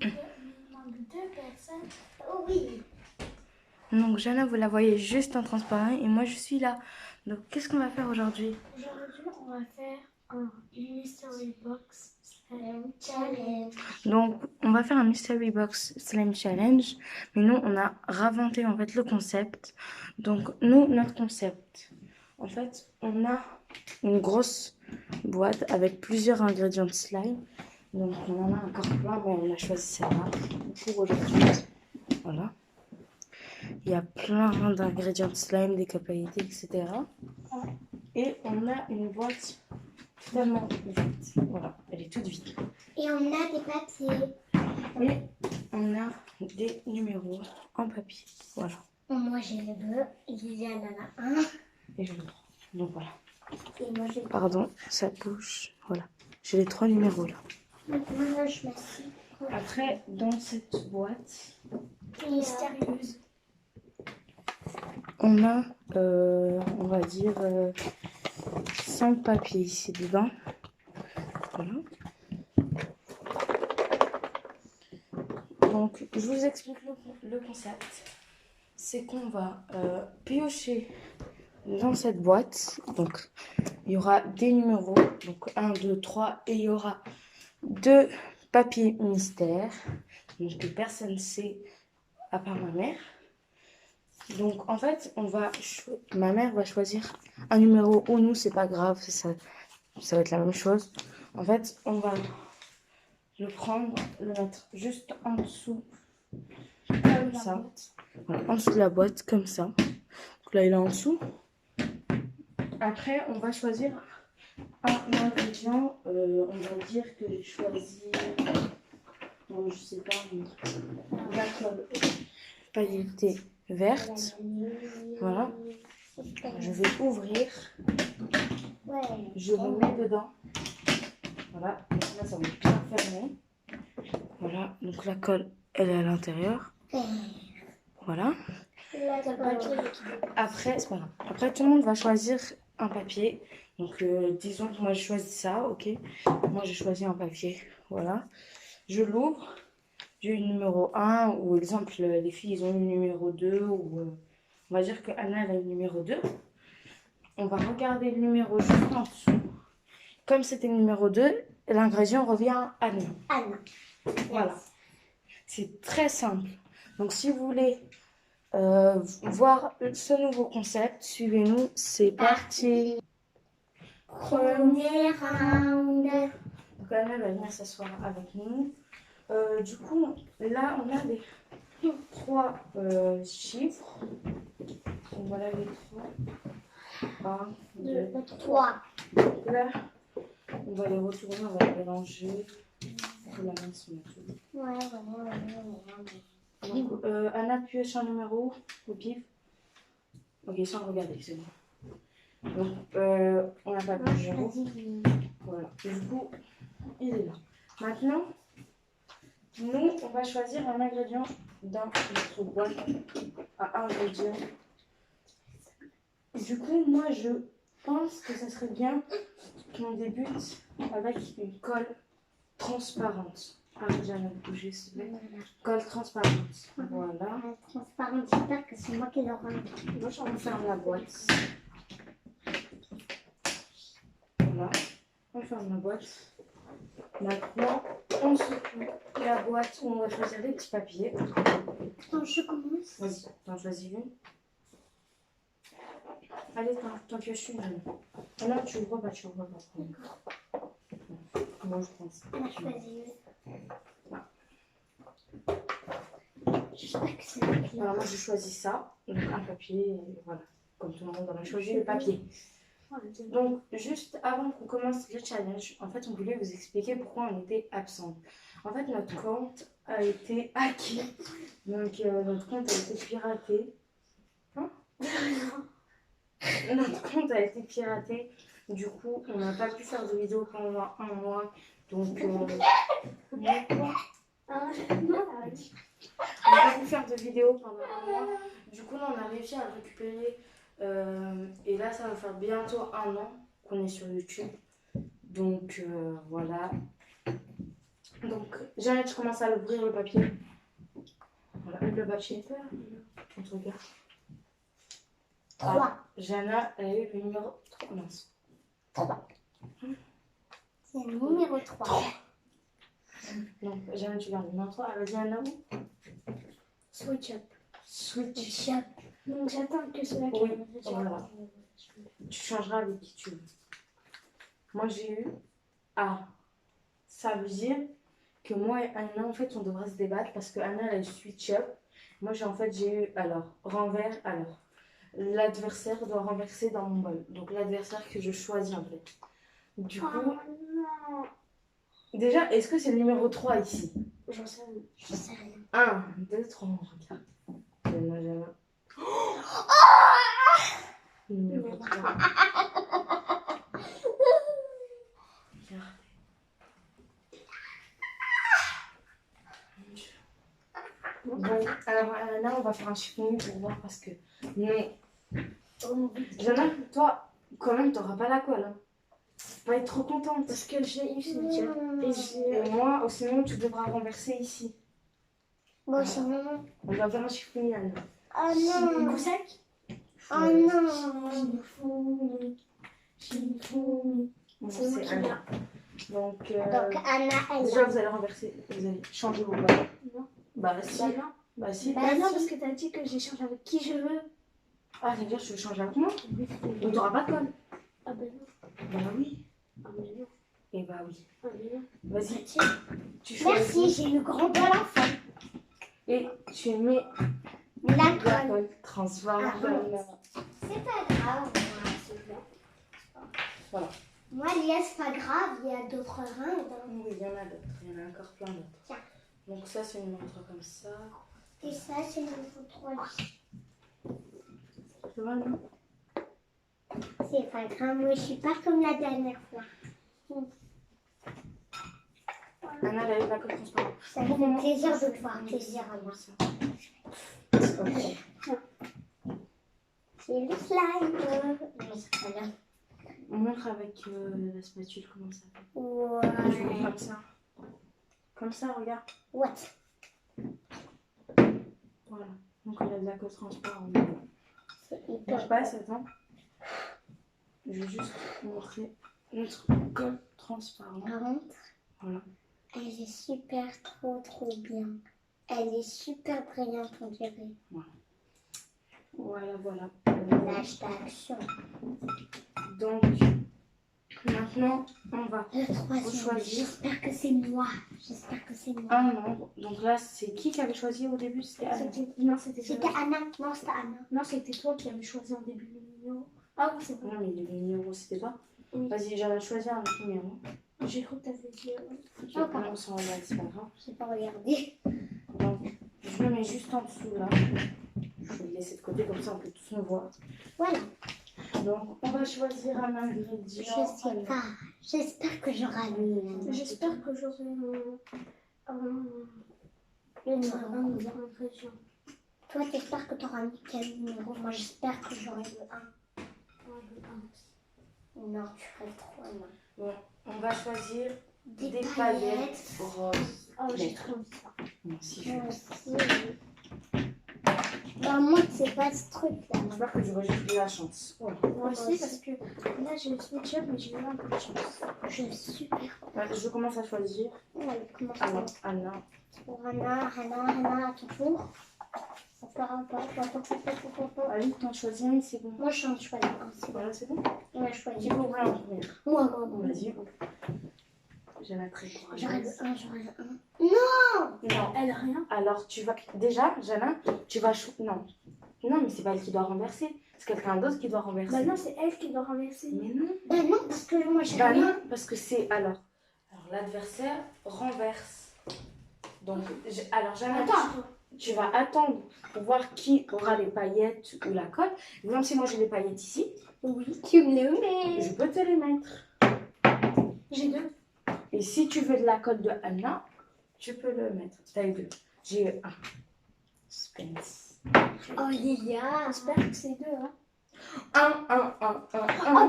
Il manque deux personnes. Oh oui. Donc Jana, vous la voyez juste en transparent et moi je suis là. Donc qu'est-ce qu'on va faire aujourd'hui? Aujourd'hui, on va faire un mystery box slime challenge. Donc on va faire un mystery box slime challenge. Mais nous on a raventé en fait le concept. Donc nous, notre concept, en fait on a une grosse boîte avec plusieurs ingrédients de slime. Donc on en a encore plein mais on a choisi celle-là pour aujourd'hui. Voilà. Il y a plein d'ingrédients de slime, des capacités, etc. Et on a une boîte totalement vide. Voilà, elle est toute vide. Et on a des papiers. Et on a des numéros en papier. Voilà. Moi, j'ai le bleu. Liliane en a un. Et je l'ouvre. Donc voilà. Et moi, j'ai le Pardon, ça bouge. Voilà. J'ai les 3 numéros là. Donc, moi, je m'assieds. Après, dans cette boîte, Mystérieuse. on a, on va dire, 5 papiers ici dedans. Voilà. Donc, je vous explique le concept. C'est qu'on va piocher dans cette boîte. Donc, il y aura des numéros. Donc, 1, 2, 3. Et il y aura 2 papiers mystères. Donc, que personne ne sait à part ma mère. Donc, en fait, ma mère va choisir un numéro ou nous, c'est pas grave. Ça va être la même chose. En fait, on va le prendre, le mettre juste en dessous. Comme ça. Voilà, en dessous de la boîte, comme ça. Donc là, il est en dessous. Après, on va choisir un ingrédient. On va dire que j'ai choisi, bon, je sais pas, la colle pailletée verte. Voilà. Je vais ouvrir. Je le mets dedans. Voilà. Donc là, ça va être bien fermé. Voilà. Donc la colle, elle est à l'intérieur. Voilà. Après, c'est pas grave. Après, tout le monde va choisir un papier. Donc, disons que moi, j'ai choisi ça, ok. Moi, j'ai choisi un papier. Voilà. Je l'ouvre. J'ai eu le numéro 1. Ou exemple, les filles, ils ont eu le numéro 2. Ou on va dire que Anna, elle a eu le numéro 2. On va regarder le numéro juste en dessous. Comme c'était le numéro 2, l'ingrédient revient à nous. Anna. Voilà. C'est très simple. Donc, si vous voulez voir ce nouveau concept, suivez-nous, c'est parti. Premier round. Donc Anna va venir s'asseoir avec nous. Du coup, là on a les 3 chiffres. Donc voilà les 3. 1, 2, 3. Là, on va les retourner, on va les mélanger. On la main sur notre truc. Ouais. Donc, Anna pioche un numéro au pif. Ok, sans regarder, c'est bon. Donc, on n'a pas de numéro. Voilà. Du coup, il est là. Maintenant, nous, on va choisir un ingrédient dans notre boîte à ingrédients. Du coup, moi, je pense que ça serait bien qu'on débute avec une colle transparente. Ah, j'ai jamais bougé, s'il te plaît. Colle transparente. Voilà. Transparente, j'espère que c'est moi qui l'aura. Moi, je referme la boîte. Voilà. On ferme la boîte. Maintenant, on secoue la boîte où on va choisir des petits papiers. Attends, je commence. Vas-y, t'en choisis une. Allez, t'en pioches une. Ah non, tu ouvres pas, tu ouvres pas. Moi, je pense. Elle a choisi une. J'espère que c'est moi qui Alors, moi, j'ai choisi ça. Donc, un papier, et voilà. Comme tout le monde, on a choisi le papier. Donc, juste avant qu'on commence le challenge, en fait, on voulait vous expliquer pourquoi on était absent. En fait, notre compte a été hacké. Donc, notre compte a été piraté. Hein? Notre compte a été piraté. Du coup, on n'a pas pu faire de vidéo pendant un mois. Donc, on n'a pas pu faire de vidéo pendant un mois. Du coup, là, on a réussi à le récupérer. Et là, ça va faire bientôt un an qu'on est sur YouTube. Donc, voilà. Donc, Jeanne, tu commences à l'ouvrir le papier. Voilà, ouvre le papier. On te regarde. 3. Ah, Jana, elle a eu le numéro 3. Mince. 3. C'est le numéro 3. Non, Jana, tu gardes le numéro 3. Vas-y, Anna, où? Switch up. Switch. Up. Donc j'attends que cela Oui, voilà. Tu changeras avec qui tu veux. Moi, j'ai eu A. Ça veut dire que moi et Anna, en fait, on devrait se débattre parce que Anna, elle a eu switch up. Moi, j'ai eu alors renvers, alors. L'adversaire doit renverser dans mon bol. Donc, l'adversaire que je choisis, en fait. Du coup, non. déjà, est-ce que c'est le numéro 3 ici? J'en sais rien. Je sais rien. 1, 2, 3, regarde. Jana. Numéro 3. Regarde. Bon, alors là, on va faire un chiffon pour voir parce que. Mais, Jana, toi, quand même, t'auras pas la colle. Hein. Tu vas être trop contente. Parce que j'ai eu switch up. Et moi, sinon, tu devras renverser ici. Bon, sinon. On va faire un chiffon, Anna. Oh non. Coup sec. Oh non. Chiffon. Bon, C'est moi qui Anna. viens. Donc, Anna, elle. déjà, vous allez renverser. Vous allez changer vos balles. Non. Bah, si. Bah non. Bah, si. Bah non, parce que t'as dit que j'échange avec qui je veux. Ah, ça veut dire que tu veux changer avec moi? Donc, t'auras pas de colle. Ah bah non. Bah oui. Ah mais non. Et bah oui. Ah mais non. Vas-y. Tiens. Tu choisis. Merci, j'ai eu grand bol enfant. Et tu mets La la colle. colle transformable. C'est pas grave, moi, c'est bien. Voilà. Moi, Lia, c'est pas grave, il y a d'autres rindes. Oui, il y en a d'autres. Il y en a encore plein d'autres. Tiens. Donc, ça, c'est une montre comme ça. Et ça, c'est le numéro 3. Tu vois, non? C'est pas grave, moi, je suis pas comme la dernière fois. Anna, elle a eu la colle transparente. Ça me fait plaisir de te voir plaisir à moi. Ok. C'est le slime. Mais c'est pas grave. On montre avec la spatule comment ça fait. Je Ouais. fais comme ça. Comme ça, regarde. What? Voilà. Donc, elle a de la colle transparente. C'est Je hyper. passe, attends. Je vais juste montrer notre colle transparente. Par contre, Voilà. elle est super trop bien. Elle est super brillante, on dirait. Voilà. Hashtag action. Donc, maintenant, on va Le troisième. choisir J'espère que c'est moi. J'espère que c'est moi. un nombre. Donc là, c'est qui avait choisi au début? C'était Anna. Non, c'était Anna. Non, c'était Anna. Non, c'était toi qui avais choisi en début le numéro. Ah oui, c'est vrai. Non, mais le numéro, c'était toi. Oui. Vas-y, j'avais choisi un autre numéro. J'ai cru que t'avais dit. Ok, on s'en va, c'est pas grave. J'ai pas regardé. Donc, je le mets juste en dessous là. Je vais le laisser de côté, comme ça on peut tous me voir. Voilà. Donc, on va choisir un ingrédient. Je sais pas. J'espère que j'aurai le. J'espère que j'aurai le numéro 1. Toi, t'espères que t'auras mis quel numéro? Moi, j'espère que j'aurai le 1. Non, tu ferais le 3, non. Bon, on va choisir Des paillettes roses. Oh, j'ai trop envie de ça. Non, si je Moi veux. aussi. Bah, moi, c'est pas ce truc-là. J'espère que j'aurai juste de la chance. Voilà. Moi aussi, parce que là, j'ai le switch up, mais j'ai eu un peu de chance. Je suis super. Ouais, je commence à choisir. Allez, commence. Alors, Anna. Pour Anna, à ton tour. Ça part un peu. Attends. Allez, t'en choisis un, c'est bon. Moi, je suis en choisir un. C'est bon. Voilà, c'est bon. Moi, je choisis. Qui peut ouvrir en premier? Moi. Vas-y. J'ai la très J'aurais courageuse. le 1. Non! Non. Elle a rien. Alors, tu vas. Déjà, Jana, tu vas. Non. Non, mais c'est pas elle qui doit renverser. C'est quelqu'un d'autre qui doit renverser. Bah non, c'est elle qui doit renverser. Mais non. Bah non, parce que moi, j'ai Bah rien. non, parce que c'est. Alors l'adversaire renverse. Donc, alors, Jana, Attends. tu vas attendre pour voir qui aura les paillettes ou la colle. Même si moi j'ai les paillettes ici, Oui, tu me le mets. je peux te les mettre. J'ai 2. Et si tu veux de la colle de Anna, tu peux le mettre. T'as eu 2. J'ai eu 1. Suspense. Oh, Lilia. J'espère que c'est 2, hein. 1. Oh, bah, toi, bah,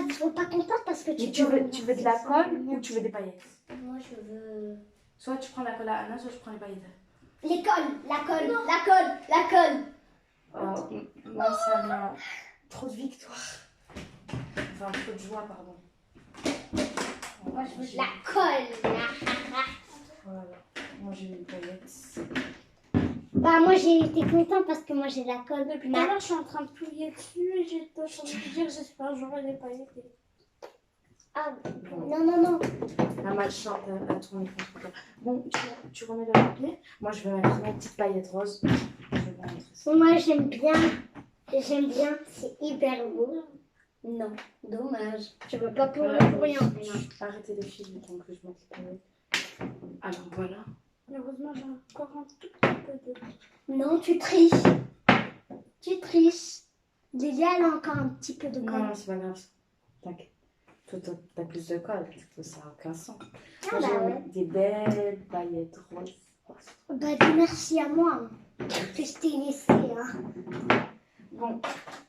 tu veux pas contente parce que Mais tu veux de la colle ou tu veux des paillettes? Moi, je veux Soit tu prends la colle à Anna, soit je prends les paillettes. L'école, la colle, la colle, la colle. Moi, ça m'a trop de victoire. Enfin, trop de joie, pardon. Moi, je veux de la colle. Voilà. Moi, j'ai les paillettes. Bah, moi, j'ai été contente parce que moi, j'ai de la colle. Depuis tout à l'heure, je suis en train de plier dessus et j'étais en train de me dire j'espère que j'aurai des paillettes. Ah, Bon. non. La malchance a tourné contre toi. Bon, tu remets le papier. Moi, je vais mettre mes petites paillettes roses. Je vais mettre ça. Moi, j'aime bien. J'aime bien. C'est hyper beau. Non, dommage. Je veux pas pleurer pour rien. Arrêtez les filles, le temps que je mette les paillettes. Alors, voilà. Heureusement, j'ai encore un tout petit peu de. Non, tu triches. Tu triches. Lilia, elle a encore un petit peu de colle. Non, c'est pas grave. T'inquiète. Toi, t'as plus de colle. Ça n'a aucun sens. Ah, Moi, bah j'ai ouais. des belles paillettes roses. Bah, dis merci à moi. Que je t'ai laissé. Hein. Bon,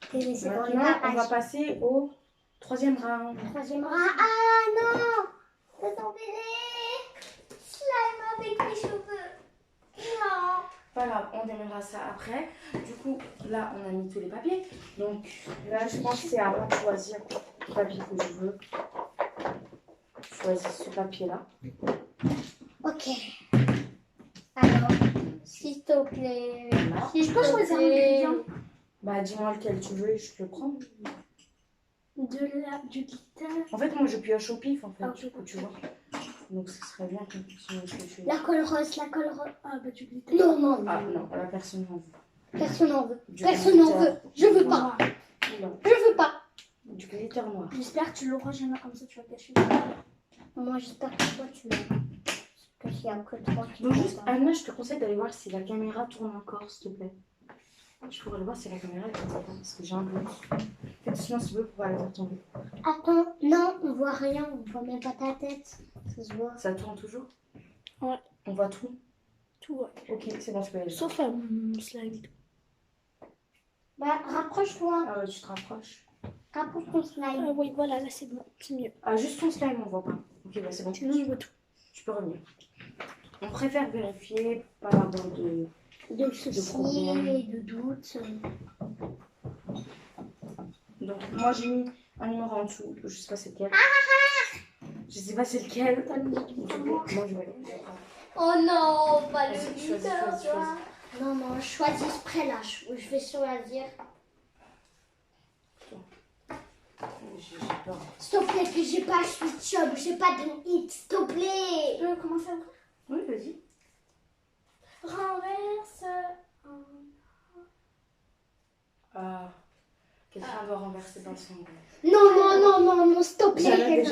Je t'ai laissé dans les maintenant, on va bagages. passer au 3e round. Troisième rang. Ah non! T'as tombé les slime avec mes cheveux. Non. Pas grave, on démarrera ça après. Du coup, là, on a mis tous les papiers. Donc, là, je pense que c'est à moi de choisir le papier que je veux. Je choisis ce papier-là. Ok. Alors, s'il te plaît. Voilà. Si je peux choisir un ingrédient Bah, dis-moi lequel tu veux et je te le prends. du glitter. En fait, moi, je pioche au pif, en fait, Ah, du coup, tu vois. Donc, ce serait bien que tu me pioches. La colle rose, la colle rose. Ah, bah du glitter. Non. Ah, non, la personne n'en veut. Personne n'en veut. Du Personne n'en glitter. veut. Je veux pas. Non, Je veux pas. du glitter noir. J'espère que tu l'auras jamais comme ça, tu vas cacher. Moi, j'espère que toi, tu l'as. Parce qu'il y a que toi qui Donc, l'as juste, pas. Anna, je te conseille d'aller voir si la caméra tourne encore, s'il te plaît. Je pourrais le voir si la caméra est tourne encore, parce que j'ai un doute. En fait, sinon, c'est peu pour aller faire tomber. Attends, non, on voit rien. On voit même pas ta tête. Ça se voit. Ça tourne toujours? Ouais. On voit tout? Tout va. Ok, c'est bon, je peux y aller. Sauf mon slime. Bah, rapproche-toi. Ah ouais, tu te rapproches. Rapproche ton Ah slime. oui, voilà, là c'est bon, c'est mieux. Ah, juste ton slime, on voit pas. Ok, bah c'est bon. Sinon, je vois tout. Tu peux revenir. On préfère vérifier par rapport de... De soucis problème. et de doutes. Donc, moi, j'ai mis un numéro en dessous. Je sais pas c'est lequel. Je sais pas c'est lequel. Du coup, moi, je vais aller. Oh non, pas le Vas-y, glitter, choisis. toi. Non, je choisis ce prêt là. Je vais choisir. J'ai peur. S'il te plaît, que j'ai pas switch up, j'ai pas de hit, s'il te plaît. Je vais commencer à Oui, vas-y. renverse. Quelqu'un doit renverser dans son... Non, s'il te plaît.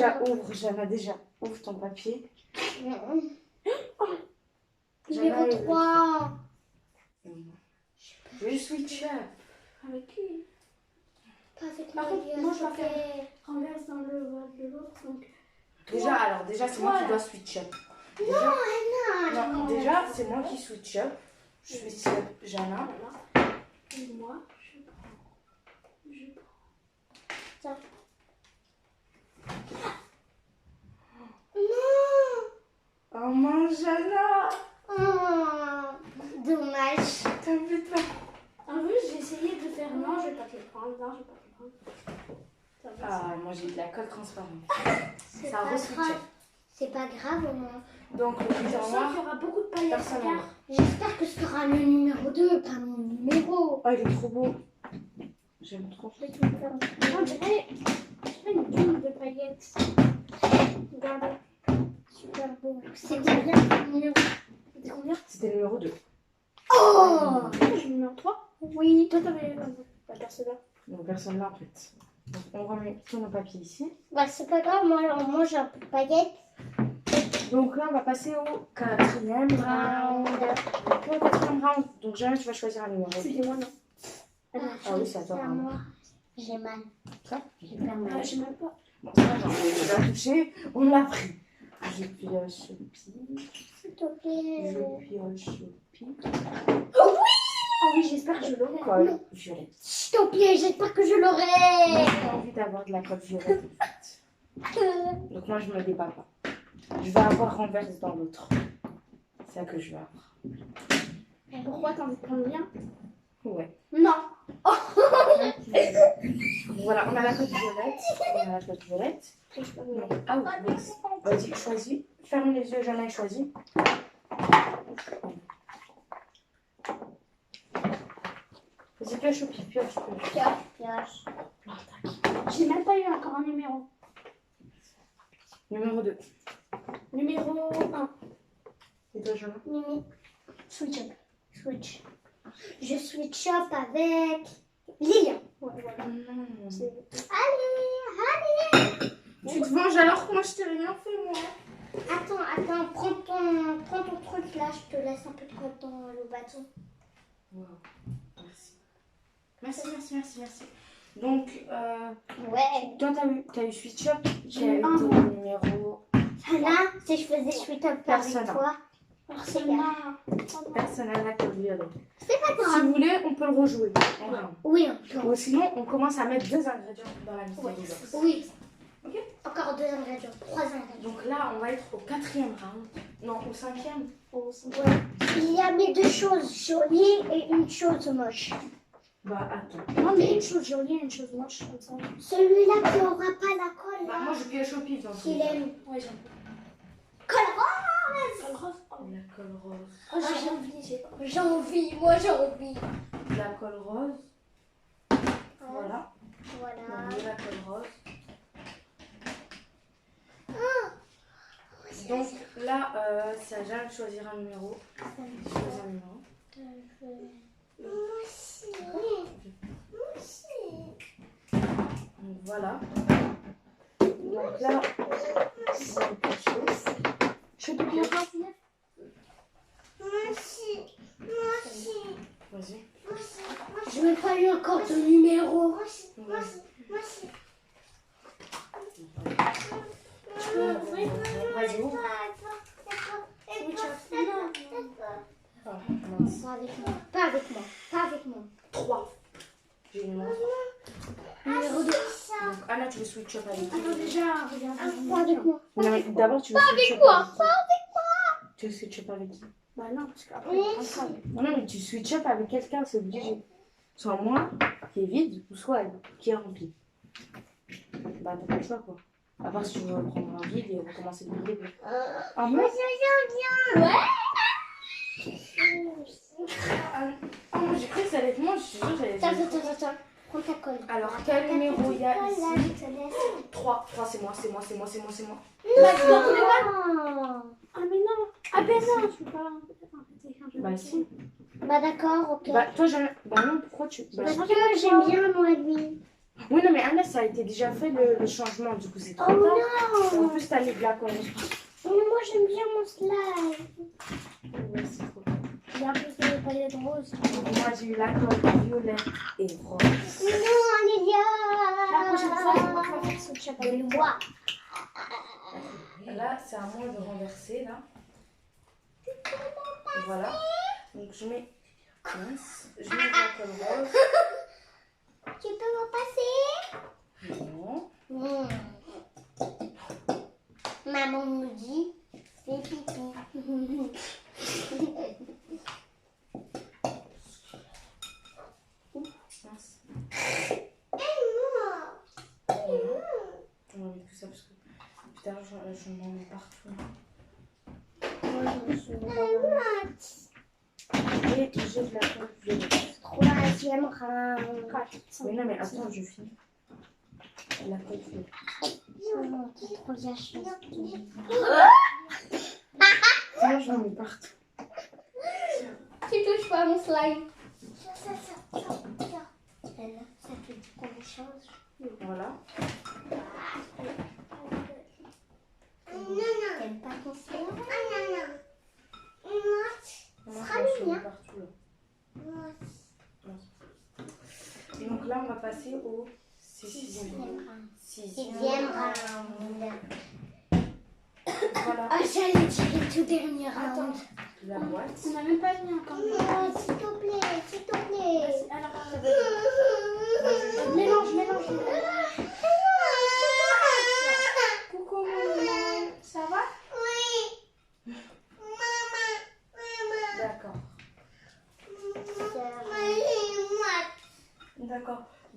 Jana, déjà, ouvre ton papier. Numéro 3. Je vais switch up. Avec qui? Pas avec Par contre, Maria, moi, s'il je te vais faire- plaît. Renverse dans le bol de l'autre. Donc, Déjà, c'est moi qui dois switch up. Non, déjà, c'est moi qui switch up. Je switch up Jana. voilà. Et moi, je prends. Ça. Oh mon Jana. Oh, dommage. T'as vu toi? En plus, j'ai essayé de faire non, je vais pas te le prendre. Non, je vais pas te le prendre. Ça va, Ah, moi j'ai de la colle transparente. C'est Ça pas re-switch grave. up. C'est pas grave au moins. Donc, le glitter Je sens noir. qu'il y aura beaucoup de paillettes. Personne n'en regarde. veut. J'espère que ce sera le numéro 2, pas mon numéro. Oh, il est trop beau. J'aime trop. Je vais tout faire. On dirait une boule de paillettes. Regardez. Super beau. C'est combien le numéro? C'était combien? C'était le numéro 2. Oh! J'ai le numéro 3. Oui. Toi, t'avais la personne là. Donc, personne là en fait. Donc, on remet tous nos papiers ici. Bah, c'est pas grave, moi j'ai un peu de paillettes. Donc là, on va passer au 4e round. Pour le 4e round, donc Jana, tu vas choisir un numéro. C'était moi, non? Ah oui, c'est à toi, pardon. moi. J'ai mal. Ça J'ai pas Ah, mal. je sais même pas. Bon, ça, genre, on l'a touché, on l'a pris. Je pioche au pied. S'il te plaît. Je pioche au pied. Ah oui, j'espère que je l'aurai. Colle violette. S'il te plaît, j'espère que je l'aurai. J'ai envie d'avoir de la colle violette. En fait. Donc moi, je me débat pas. Je vais avoir renverse dans l'autre. ça que je vais avoir. Et pourquoi t'en veux prendre bien? Ouais. Non. Voilà, on a la coque violette. On a la coque violette. Ah oui, vas-y, choisis. Ferme les yeux, j'en ai choisi. Vas-y, pioche au pif, pioche. Pioche. J'ai même pas eu encore un numéro. Numéro 2. Numéro 1. Et toi, Jean? Mimi, Switch up. switch. Je switch up avec Lilian. Ouais, voilà. C'est- Allez. Tu te venges alors que moi je t'ai rien fait, moi. Attends, prends ton truc là, je te laisse un peu de quoi dans le bâton. Wow. Merci. Donc, Ouais. toi, t'as eu Switch Up, J'ai quel eu un. était le numéro? Là, si je faisais switch up avec Personne. toi, Personne n'a la coque violette. c'est pas Si grave. vous voulez, on peut le rejouer. Enfin, Oui, on peut. ou sinon, on commence à mettre 2 ingrédients dans la mystery box. Oui. Ok. Encore 2 ingrédients, 3 ingrédients. Donc là, on va être au 4e round. Non, au 5e. Ouais. Il y a mes 2 choses jolies et une chose moche. Bah, attends. Non, mais une chose jolie et une chose moche, comme ça. Celui-là qui aura pas la colle Bah, là, moi, je pioche au pif dans ce qu'il cas. aime. Ouais, j'aime. Colle rose. La colle rose. Oh, j'ai envie, J'ai envie, moi j'ai envie. La colle rose. Voilà. Voilà. Donc, de la colle rose. Donc là, c'est à Jeanne de choisir un numéro. Choisir un numéro. Donc voilà. Donc là, c'est quelque chose. Je te bien Vas-y. Je n'ai pas eu encore de numéro. Vas-y, ouvre. Ah, mince. Pas avec moi. Pas avec moi. 3. J'ai le numéro 3. Numéro 2. Donc Anna, tu veux switch up avec qui? Attends, déjà, regarde. Pas avec moi. Non, mais d'abord, tu veux switch up Quoi? avec qui? Tu veux switch up avec qui? Bah non, parce qu'après, on prend ça. Non, mais tu switch up avec quelqu'un, c'est obligé. Soit moi, qui est vide, ou soit elle, qui est remplie. Bah, t'as pas le choix, quoi. À part si tu veux prendre un vide et recommencer depuis le début. Ah, moi Ah, moi, j'ai cru que ça allait être moi, je suis sûre que j'allais être. Attends. Prends ta colle. Alors, quel numéro il y a Là, ici? je te laisse. 3, c'est moi. Ah, mais non. Ah, ben non, je peux pas. Bah, si. Bah d'accord, ok. Bah, toi, j'aime. Bah, non, pourquoi tu. Bah, Parce que j'aime bien moi lui. Oui, non, mais Anna, ça a été déjà fait le changement, du coup, c'est trop Oh tard. En non. plus, t'as mis de la colle. Mais moi j'aime bien mon slime. Ouais, c'est trop. Il y a un peu de paillettes roses. Moi, j'ai eu la colle violette et rose. Non, Lydia. La prochaine fois, c'est moi qui vais faire ce chat avec moi. Là, c'est à moi de renverser, là. Voilà. Donc, je mets. Mince. Je mets de la colle rose. Tu peux me passer? Non. Maman nous dit, fais pipi. Mince. moi. On va mettre tout ça parce que. Putain, je m'en mets partout. Moi je me suis Et j'ai de la colle violette. 3e round. Oui, non, mais attends, je finis. La colle violette. Non, c'est trop bien chose. Moi, j'en mets partout. Tu touches pas à mon slime. Ça. Elle, ça te dit qu'on change. Voilà. T'aimes pas ton slime? Moi, Sera je le mets mien. partout, là. Et donc là, on va passer au 6e round. 6e round. Voilà Ah, j'allais dire le tout dernier round. la boîte. On n'a même pas mis encore. Oh, s'il te plaît. Alors, mélange. Coucou, maman. Ça va? Oui. Maman.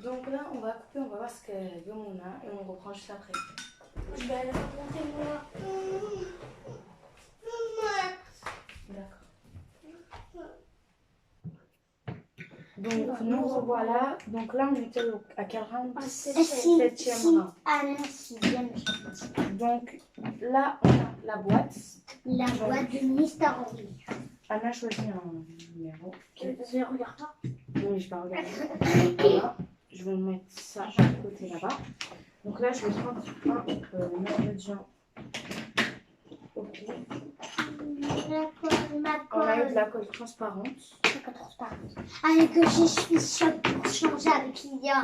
Donc là, on va couper, on va voir ce qu'elle veut, Mouna, et on reprend juste après. Je vais aller raconter moi. D'accord. Donc, nous revoilà. Donc là, on était à quel round? Ah, c'est Septième round. Anna, 6e. Donc là, on a la boîte. La boîte de Mister Henry. Anna choisit un numéro. Je regarde pas. Oui, je vais regarder. Voilà. Je vais mettre ça à côté là-bas. Donc là, je vais prendre un ingrédient. Ok. On a eu de la colle transparente. Avec que je suis choc pour changer avec Lilia.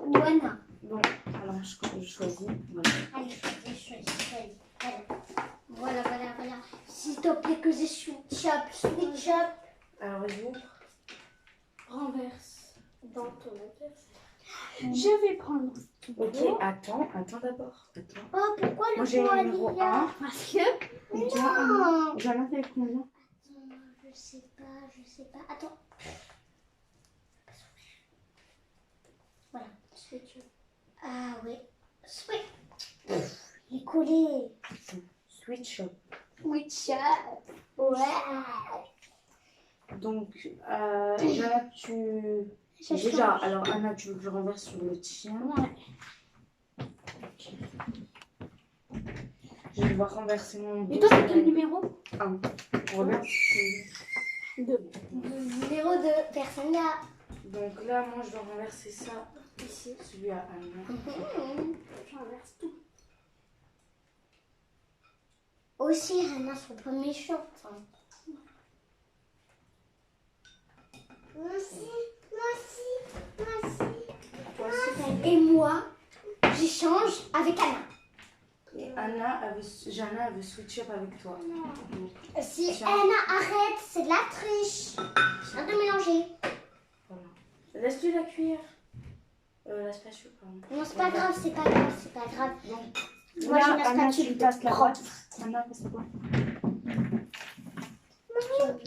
Ou Anna. Bon, alors je choisis. Voilà. Allez, choisis. Allez. Voilà. S'il te plaît que j'ai switch up. Alors, j'ouvre. Renverse dans ton adversaire. Je vais prendre. Ok, attends d'abord. Attends. Oh, pourquoi Moi, le j'ai poids le numéro Lilia? 1. Parce que. Et toi, j'en ai fait combien? Je sais pas. Attends. Voilà. Switch. Ah oui. Switch. Il est collé. Switch up. Switch up. Ouais. Donc, Jana, tu. Déjà, alors Anna, tu veux que je renverse sur le tien? Ouais. Ok. Je vais devoir renverser mon. Et toi, c'est quel numéro? 1. Regarde. 2. Le numéro de personne là. Donc là, moi, je dois renverser ça Ici. celui à Anna. Je renverse tout. Aussi, Anna, sont pas méchantes. Moi aussi. Toi aussi. Et moi, j'échange avec Anna. Et Jana, elle veut switch up avec toi. Donc, Si tiens. Anna arrête, c'est de la triche. Arrête de mélanger. Voilà. Laisse-lui la cuillère. La spatule, pardon. Non, c'est pas grave. Donc, Moi, j'ai là, la Anna, spatule tu passes la propre. boîte. Anna, passe la boîte.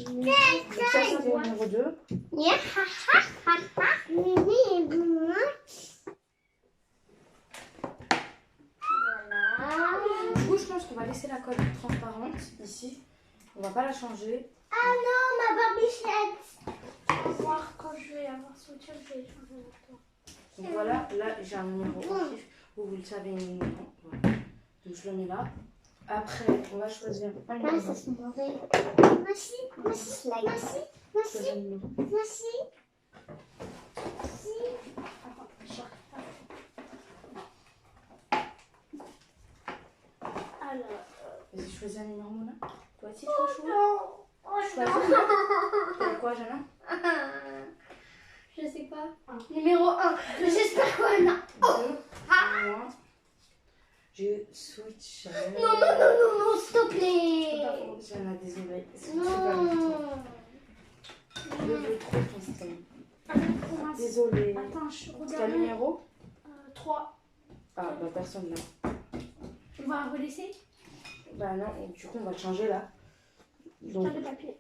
Donc ça, c'est le numéro 2. Voilà. Du coup, je pense qu'on va laisser la colle transparente ici. On va pas la changer. Ah non, ma barbichette. Je vais voir quand je vais avoir switch, je vais changer avec toi. Donc voilà, là j'ai un numéro actif. Vous le savez maintenant. Voilà. Donc je le mets là. Après, on va choisir un numéro. Ah, ça c'est mauvais. Merci. Choisir un numéro. Alors, Vas-y, choisis un numéro, Mona. Toi aussi, tu vas choisir. Non. Choisis. T'as quoi, Jana? Je sais pas. Numéro 1. J'espère qu'on a. 2. Moi. Je switch. Non, s'il te plaît. Jana, désolée. C'est super important. Non. Je veux trop ton style. attends, Désolée. attends, je C'est un regarde. numéro? 3. Ah, bah personne là. On va relaisser. Bah non, du coup on va le changer là. Donc, T'as le papier.